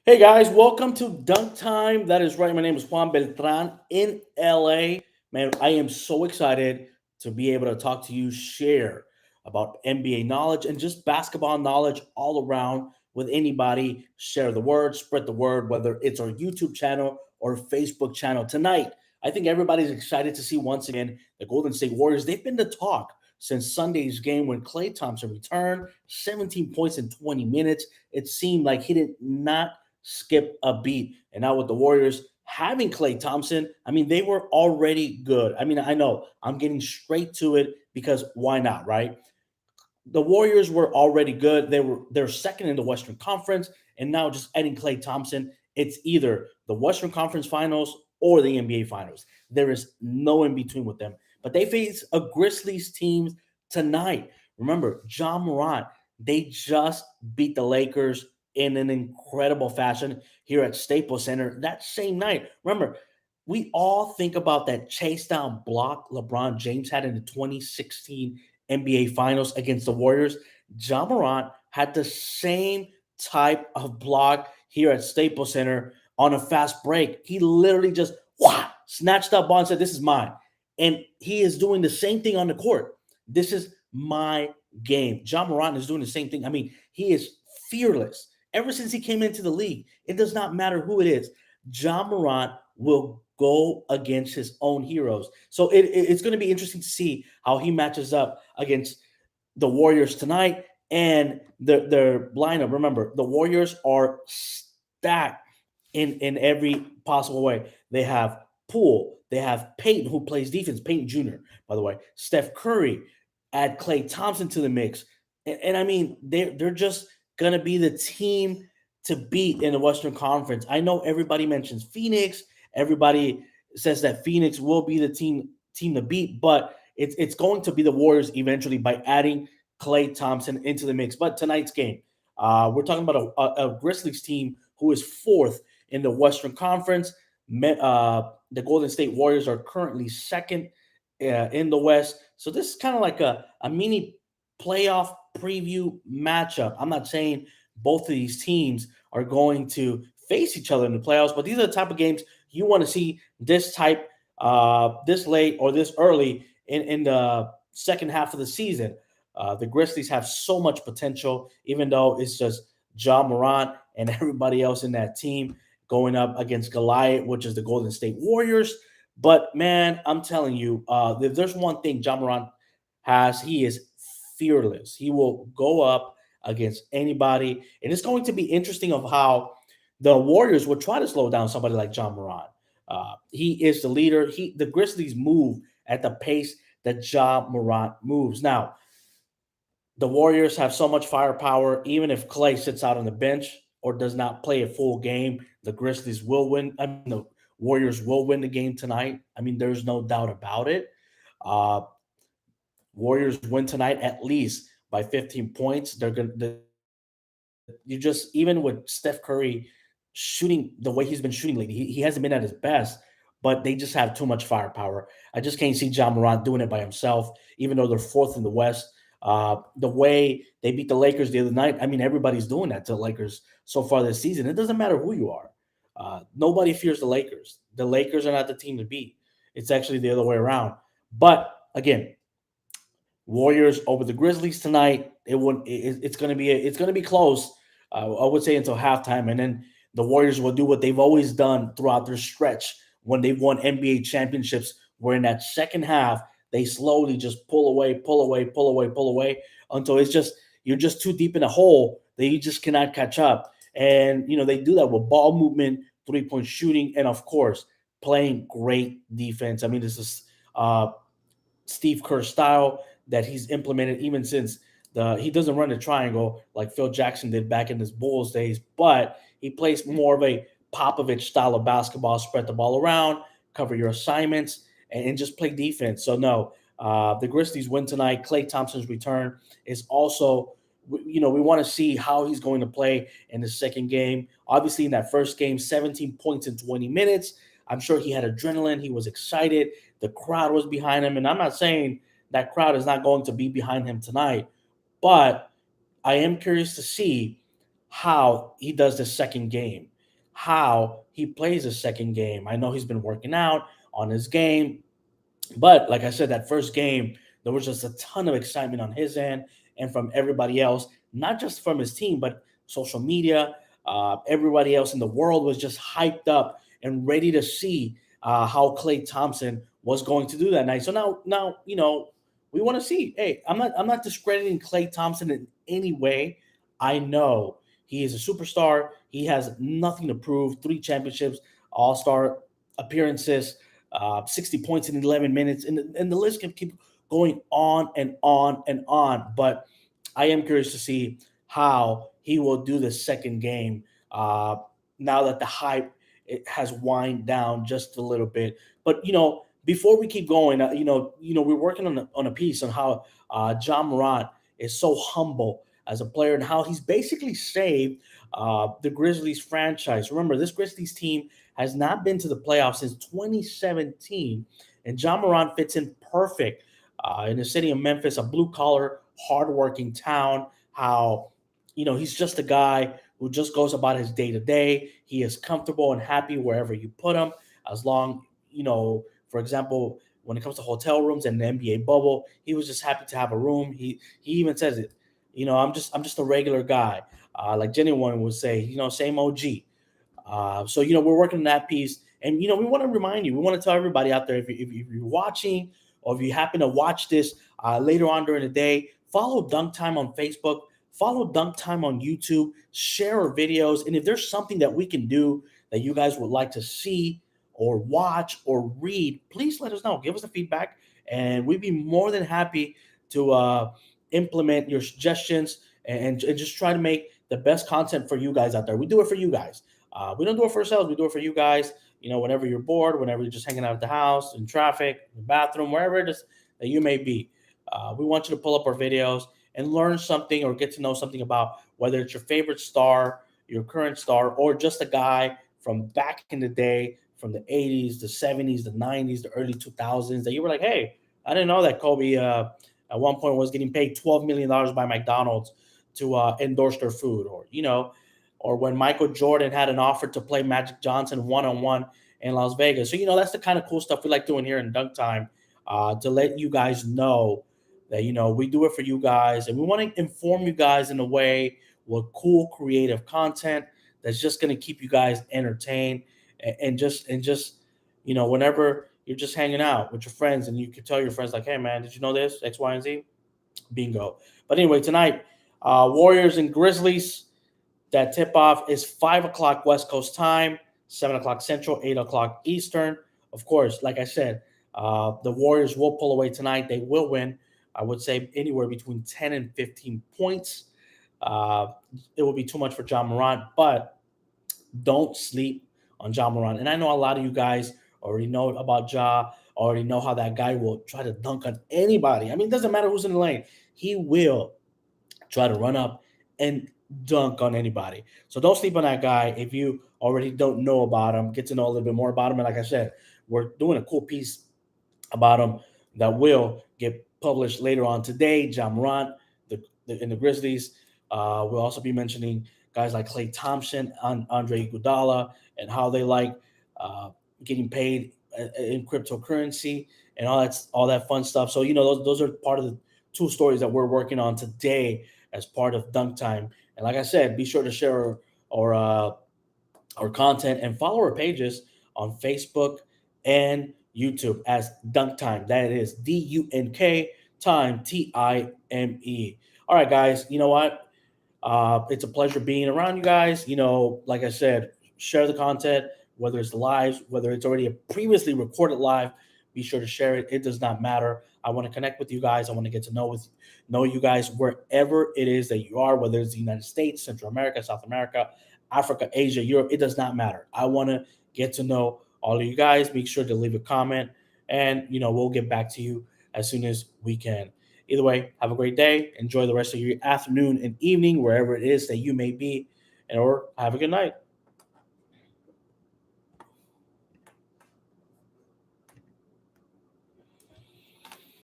Hey guys, welcome to Dunk Time. That is right. My name is Juan Beltran in LA. Man, I am so excited to be able to talk to you, share about NBA knowledge and just basketball knowledge all around with anybody. Share the word, spread the word, whether it's our YouTube channel or Facebook channel. Tonight, I think everybody's excited to see once again the Golden State Warriors. They've been the talk since Sunday's game when Klay Thompson returned, 17 points in 20 minutes. It seemed like he did not skip a beat. And now with the Warriors having Klay Thompson, I mean, they were already good. I mean, I know I'm getting straight to it because why not, right? The Warriors were already good. They're second in the Western Conference, and now just adding Klay Thompson, it's either the Western Conference Finals or the NBA Finals. There is no in between with them. But they face a Grizzlies team tonight. Remember, John Morant, they just beat the Lakers in an incredible fashion here at Staples Center that same night. Remember, we all think about that chase down block LeBron James had in the 2016 NBA Finals against the Warriors. John Morant had the same type of block here at Staples Center on a fast break. He literally just snatched up ball and said, "This is mine." And he is doing the same thing on the court. This is my game. John Morant is doing the same thing. I mean, he is fearless. Ever since he came into the league, it does not matter who it is. John Morant will go against his own heroes. So it's going to be interesting to see how he matches up against the Warriors tonight and their lineup. Remember, the Warriors are stacked in every possible way. They have Poole, they have Peyton who plays defense, Peyton Jr. By the way, Steph Curry, add Klay Thompson to the mix, and I mean they're just gonna be the team to beat in the Western Conference. I know everybody mentions Phoenix, everybody says that Phoenix will be the team to beat, but it's going to be the Warriors eventually by adding Klay Thompson into the mix. But tonight's game, we're talking about a Grizzlies team who is fourth in the Western Conference. The Golden State Warriors are currently second in the West. So this is kind of like a mini playoff preview matchup. I'm not saying both of these teams are going to face each other in the playoffs, but these are the type of games you want to see this late or this early in the second half of the season. The Grizzlies have so much potential, even though it's just John Morant and everybody else in that team going up against Goliath, which is the Golden State Warriors. But man, I'm telling you, if there's one thing John Morant has, he is fearless. He will go up against anybody, and it's going to be interesting of how the Warriors would try to slow down somebody like John Morant. He is the leader. The Grizzlies move at the pace that John Morant moves. Now, the Warriors have so much firepower. Even if Klay sits out on the bench or does not play a full game, the Grizzlies will win. I mean, the Warriors will win the game tonight. I mean, there's no doubt about it. Uh, Warriors win tonight at least by 15 points. They're gonna. You just even with Steph Curry shooting the way he's been shooting lately, he hasn't been at his best. But they just have too much firepower. I just can't see John Morant doing it by himself, even though they're fourth in the West. The way they beat the Lakers the other night, I mean, everybody's doing that to the Lakers so far this season. It doesn't matter who you are. Nobody fears the Lakers. The Lakers are not the team to beat. It's actually the other way around. But again, Warriors over the Grizzlies tonight. It's going to be it's going to be close. I would say until halftime, and then the Warriors will do what they've always done throughout their stretch when they've won NBA championships. Where in that second half they slowly just pull away, pull away, pull away, pull away until it's just you're just too deep in a hole that you just cannot catch up. And they do that with ball movement, 3-point shooting, and of course playing great defense. I mean, this is Steve Kerr style that he's implemented even since he doesn't run a triangle like Phil Jackson did back in his Bulls days, but he plays more of a Popovich style of basketball, spread the ball around, cover your assignments, and just play defense. So no, the Grizzlies win tonight. Klay Thompson's return is also, we want to see how he's going to play in the second game. Obviously, in that first game, 17 points in 20 minutes. I'm sure he had adrenaline. He was excited. The crowd was behind him. And I'm not saying that crowd is not going to be behind him tonight, but I am curious to see how he does the second game, how he plays the second game. I know he's been working out on his game, but like I said, that first game, there was just a ton of excitement on his end and from everybody else, not just from his team, but social media. Everybody else in the world was just hyped up and ready to see how Klay Thompson was going to do that night. So now we want to see. Hey, I'm not discrediting Klay Thompson in any way. I know he is a superstar. He has nothing to prove. 3 championships, All Star appearances, 60 points in 11 minutes, and the list can keep going on and on and on. But I am curious to see how he will do the second game uh, now that the hype it has wind down just a little bit. But before we keep going, we're working on a piece on how John Morant is so humble as a player and how he's basically saved the Grizzlies franchise. Remember, this Grizzlies team has not been to the playoffs since 2017, and John Morant fits in perfect in the city of Memphis, a blue collar, hardworking town. How he's just a guy who just goes about his day to day. He is comfortable and happy wherever you put him, as long for example. When it comes to hotel rooms and the NBA bubble, he was just happy to have a room. He even says it. I'm just a regular guy. Like Jenny one would say, same OG. So we're working on that piece, and we want to remind you, we want to tell everybody out there, if you're watching, or if you happen to watch this later on during the day, follow Dunk Time on Facebook, follow Dunk Time on YouTube, share our videos, and if there's something that we can do that you guys would like to see or watch or read, please let us know. Give us the feedback, and we'd be more than happy to implement your suggestions and just try to make the best content for you guys out there. We do it for you guys. We don't do it for ourselves. We do it for you guys. Whenever you're bored, whenever you're just hanging out at the house, in traffic, in the bathroom, wherever it is that you may be, we want you to pull up our videos and learn something or get to know something about whether it's your favorite star, your current star, or just a guy from back in the day, from the 80s, the 70s, the 90s, the early 2000s, that you were like, hey, I didn't know that Kobe at one point was getting paid $12 million by McDonald's to endorse their food, or when Michael Jordan had an offer to play Magic Johnson one-on-one in Las Vegas. So that's the kind of cool stuff we like doing here in Dunk Time, to let you guys know that we do it for you guys, and we want to inform you guys in a way with cool, creative content that's just going to keep you guys entertained, and just whenever you're just hanging out with your friends, and you can tell your friends like, hey man, did you know this X, Y, and Z? Bingo. But anyway, tonight, Warriors and Grizzlies. That tip off is 5 o'clock West Coast time, 7 o'clock Central, 8 o'clock Eastern. Of course, like I said, the Warriors will pull away tonight. They will win. I would say anywhere between 10 and 15 points. Uh, it will be too much for John Morant, but don't sleep on John Morant. And I know a lot of you guys already know about Ja, already know how that guy will try to dunk on anybody. I mean, it doesn't matter who's in the lane. He will try to run up and dunk on anybody. So don't sleep on that guy. If you already don't know about him, get to know a little bit more about him. And like I said, we're doing a cool piece about him that will get published later on today. John Morant, in the Grizzlies. We'll also be mentioning guys like Klay Thompson, Andre Iguodala, and how they like uh, getting paid in cryptocurrency and all that fun stuff. So those are part of the two stories that we're working on today as part of Dunk Time. And like I said, be sure to share our content and follow our pages on Facebook and YouTube as Dunk Time. That is DUNK Time, TIME. All right, guys. You know what? It's a pleasure being around you guys. Like I said, share the content, whether it's live, whether it's already a previously recorded live. Be sure to share it. It does not matter. I want to connect with you guys. I want to get to know you guys wherever it is that you are, whether it's the United States, Central America, South America, Africa, Asia, Europe. It does not matter. I want to get to know all of you guys. Make sure to leave a comment, and we'll get back to you as soon as we can. Either way, have a great day. Enjoy the rest of your afternoon and evening, wherever it is that you may be, or have a good night.